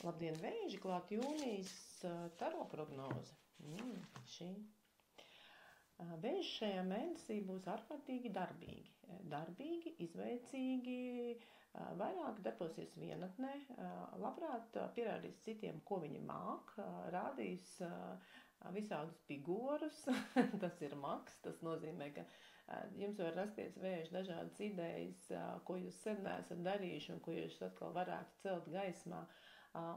Labdien, vēži, klāt jūnijas taro prognoze. Šī. Vēži šajā mēnesī būs ārkārtīgi darbīgi. Darbīgi, izveicīgi, vairāk darbosies vienatnē, labprāt pierādīs citiem, ko viņi māk, rādīs visādus figūrus, tas ir maks, tas nozīmē, ka jums var rasties vēži dažādas idejas, ko jūs sen neesat darījuši un ko jūs atkal varētu celt gaismā.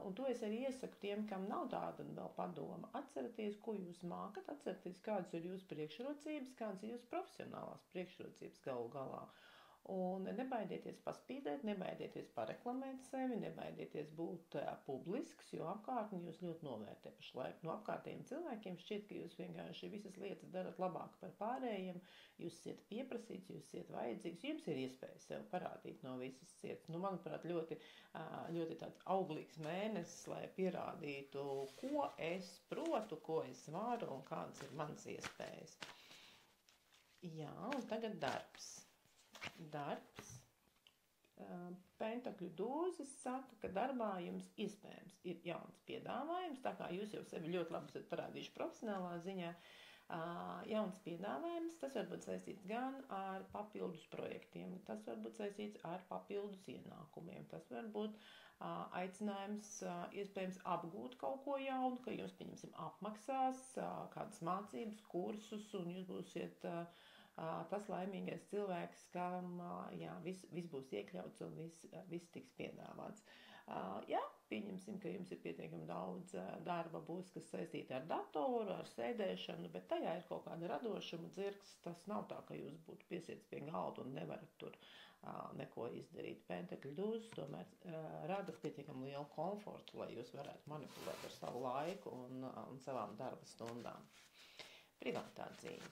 Un to es arī iesaku tiem, kam nav tāda vēl padoma. Atcerieties, ko jūs mākat, atcerieties, kādas ir jūsu priekšrocības, kādas ir jūsu profesionālās priekšrocības galu galā. Un nebaidieties paspīdēt, nebaidieties pareklamēt sevi, nebaidieties būt publisks, jo apkārtni jūs ļoti novērtē pašlaik. No apkārtējiem cilvēkiem šķiet, ka jūs vienkārši visas lietas darat labāk par pārējiem, jūs esat pieprasīts, jūs esat vajadzīgs, jums ir iespēja sev parādīt no visas sirds. Manuprāt, ļoti tāds auglīgs mēnesis, lai pierādītu, ko es protu, ko es varu un kādas ir manas iespējas. Jā, un tagad darbs. Pentakļu dūzis saka, ka darbā jums iespējams ir jauns piedāvājums, tā kā jūs jau sevi ļoti labi esat parādījuši profesionālā ziņā. Jauns piedāvājums, tas var būt saistīts gan ar papildus projektiem, tas var būt saistīts ar papildus ienākumiem, tas var būt aicinājums iespējams apgūt kaut ko jaunu, ka jūs, pieņemsim, apmaksās kādas mācības, kursus, un jūs būsiet tas laimīgais cilvēks, kam viss būs iekļauts un viss tiks piedāvāts. Jā, pieņemsim, ka jums ir pietiekami daudz darba būs, kas saistīti ar datoru, ar sēdēšanu, bet tajā ir kaut kāda radošuma dzirks. Tas nav tā, ka jūs būtu piesiets pie galda un nevarat tur neko izdarīt. Pentakļu dūzis tomēr rada pietiekami lielu komfortu, lai jūs varētu manipulēt ar savu laiku un savām darba stundām. Privātā dzīve.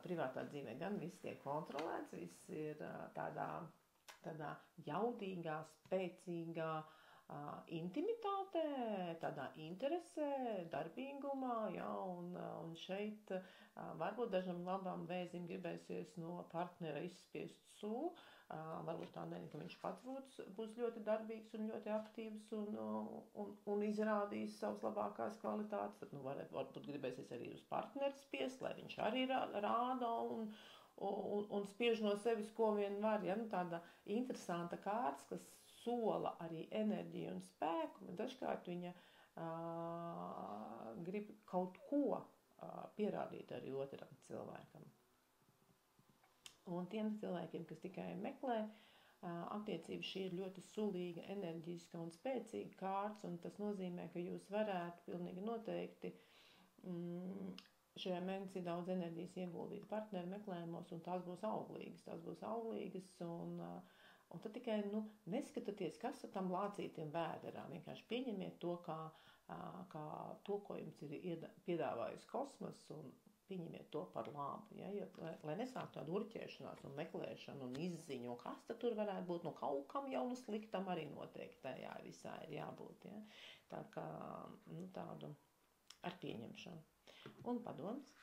Privātā dzīvē gan viss tiek kontrolēts, viss ir tādā jaudīgā, spēcīgā intimitātē, tādā interesē, darbīgumā, un šeit varbūt dažam labam vēzim gribēsies no partnera izspiest sūlu, varbūt tā ne, ka viņš pats būs ļoti darbīgs un ļoti aktīvs un izrādīs savas labākās kvalitātes, tad varbūt gribēsies arī uz partneri spiest, lai viņš arī rāda un spiež no sevis, ko vien var. Ja? Tāda interesanta kārts, kas sola arī enerģiju un spēku, bet dažkārt viņa grib kaut ko pierādīt arī otram cilvēkam. Un tiem cilvēkiem, kas tikai meklē attiecības, šī ir ļoti sulīga, enerģiska un spēcīga kārts, un tas nozīmē, ka jūs varētu pilnīgi noteikti šajā mēnesī daudz enerģijas ieguldīt partneru meklējumos, un tās būs auglīgas, un tad tikai neskatieties, kas ar tam lācītiem vēderā. Vienkārši pieņemiet to, kā to, ko jums ir piedāvājusi kosmos, un pieņemiet to par labu. Ja? Lai nesāk tādu urķēšanās un meklēšanu un izziņu, kas tad tur varētu būt, kaut kam jau sliktam arī noteikti tajā visā ir jābūt. Ja? Tā kā tādu ar pieņemšanu. Un padoms.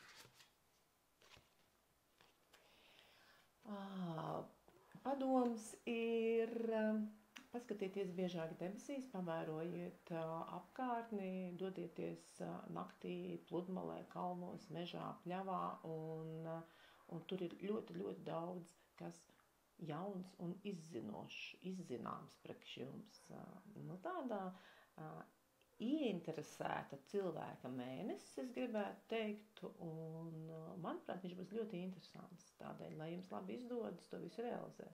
Padoms ir paskatieties biežāk debesīs, pavērojiet apkārtni, dodieties naktī pludmalē, kalnos, mežā, pļavā, un tur ir ļoti, ļoti daudz, kas jauns un izzināms priekš jums. Tādā ieinteresēta cilvēka mēnesis, es gribētu teikt, un manuprāt, viņš būs ļoti interesants. Tādēļ, lai jums labi izdodas to visu realizēt.